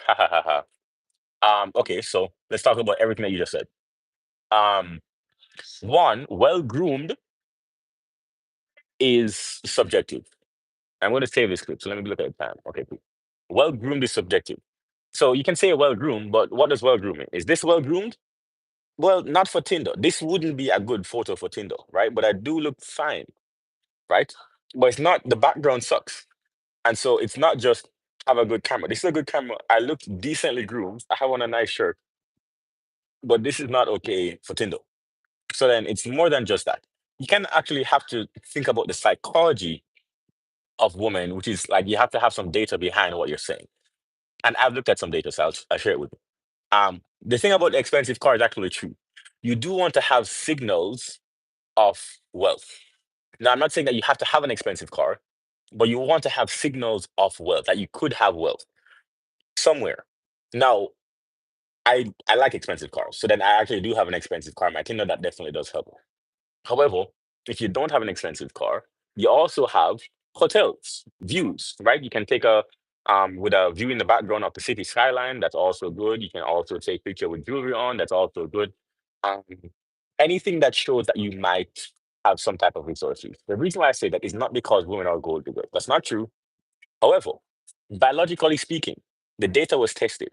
Ha ha ha ha. Okay, so let's talk about everything that you just said. Um, One, well groomed is subjective. I'm going to save this clip, so let me look at the time. Okay, cool. Well groomed is subjective. So you can say well groomed, but what does well grooming? Is this well groomed? Well, not for Tinder. This wouldn't be a good photo for Tinder, right? But I do look fine, right? But it's not, the background sucks. And so it's not just have a good camera. This is a good camera. I look decently groomed. I have on a nice shirt, but this is not okay for Tinder. So then it's more than just that. You can actually have to think about the psychology of women, which is like you have to have some data behind what you're saying. And I've looked at some data, so I'll share it with you. The thing about the expensive car is actually true. You do want to have signals of wealth. Now, I'm not saying that you have to have an expensive car, but you want to have signals of wealth, that you could have wealth somewhere. Now, I like expensive cars, so then I actually do have an expensive car. I think that definitely does help. However, if you don't have an expensive car, you also have hotels, views, right? You can take a with a view in the background of the city skyline. That's also good. You can also take picture with jewelry on. That's also good. Um, Anything that shows that you might have some type of resources. The reason why I say that is not because women are gold diggers. That's not true. However, biologically speaking, the data was tested.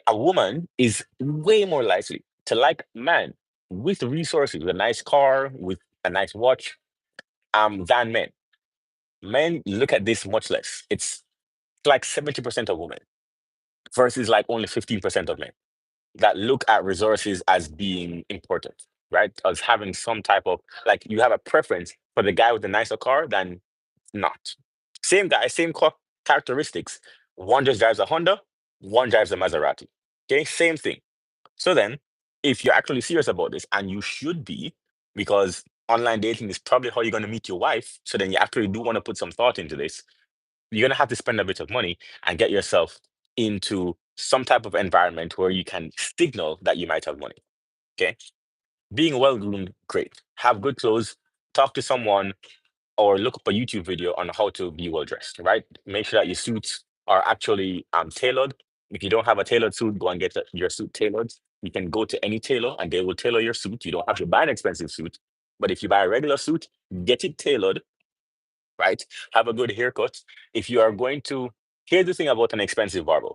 A woman is way more likely to like a man with resources, with a nice car, with a nice watch, than men. Men look at this much less. It's like 70% of women versus like only 15% of men that look at resources as being important, right? As having some type of, like, you have a preference for the guy with the nicer car than not. Same guy, same characteristics. One just drives a Honda, one drives a Maserati. Okay, same thing. So then, if you're actually serious about this, and you should be, because online dating is probably how you're going to meet your wife, so then you actually do want to put some thought into this, you're going to have to spend a bit of money and get yourself into some type of environment where you can signal that you might have money. Okay. Being well groomed, great. Have good clothes, talk to someone, or look up a YouTube video on how to be well dressed, right? Make sure that your suits are actually tailored. If you don't have a tailored suit, go and get your suit tailored. You can go to any tailor and they will tailor your suit. You don't have to buy an expensive suit. But if you buy a regular suit, get it tailored, right? Have a good haircut. If you are going to, here's the thing about an expensive barber.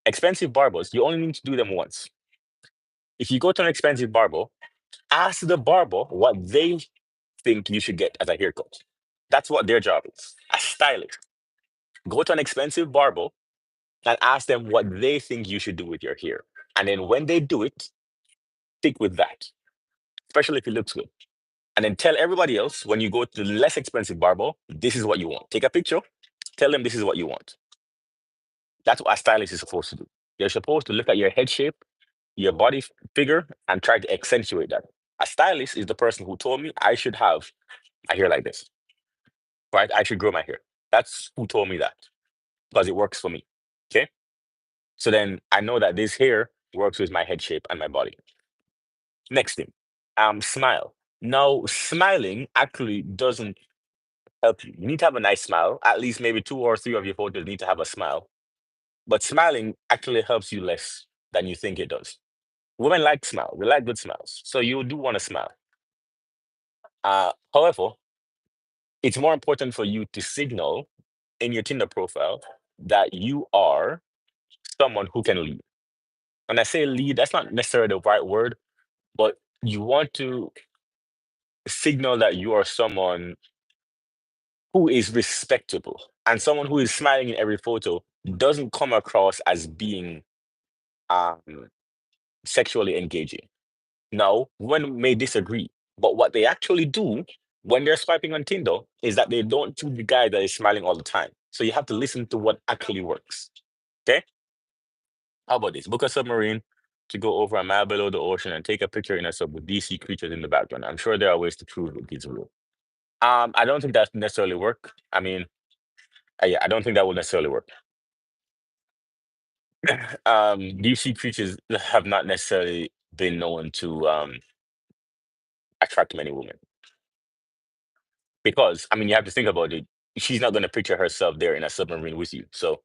Expensive barbers, you only need to do them once. If you go to an expensive barber, ask the barber what they think you should get as a haircut. That's what their job is. A stylist. Go to an expensive barber and ask them what they think you should do with your hair. And then when they do it, stick with that, especially if it looks good. And then tell everybody else when you go to the less expensive barber, this is what you want. Take a picture, tell them this is what you want. That's what a stylist is supposed to do. You're supposed to look at your head shape, your body figure, and try to accentuate that. A stylist is the person who told me I should have a hair like this, right? I should grow my hair. That's who told me that because it works for me. Okay. So then I know that this hair works with my head shape and my body. Next thing, smile. Now, smiling actually doesn't help you. You need to have a nice smile. At least maybe two or three of your photos need to have a smile. But smiling actually helps you less than you think it does. Women like smile. We like good smiles. So you do want to smile. However, it's more important for you to signal in your Tinder profile that you are someone who can lead. When I say lead, that's not necessarily the right word, but you want to signal that you are someone who is respectable, and someone who is smiling in every photo doesn't come across as being um, sexually engaging. Now, women may disagree, but what they actually do when they're swiping on Tinder is that they don't choose the guy that is smiling all the time. So you have to listen to what actually works. Okay? How about this? Book a submarine to go over a mile below the ocean and take a picture in a sub with DC creatures in the background. I'm sure there are ways to prove it is real. I don't think that necessarily work. I mean, yeah, I don't think that will necessarily work. Deep sea creatures have not necessarily been known to attract many women because, I mean, you have to think about it. She's not going to picture herself there in a submarine with you. So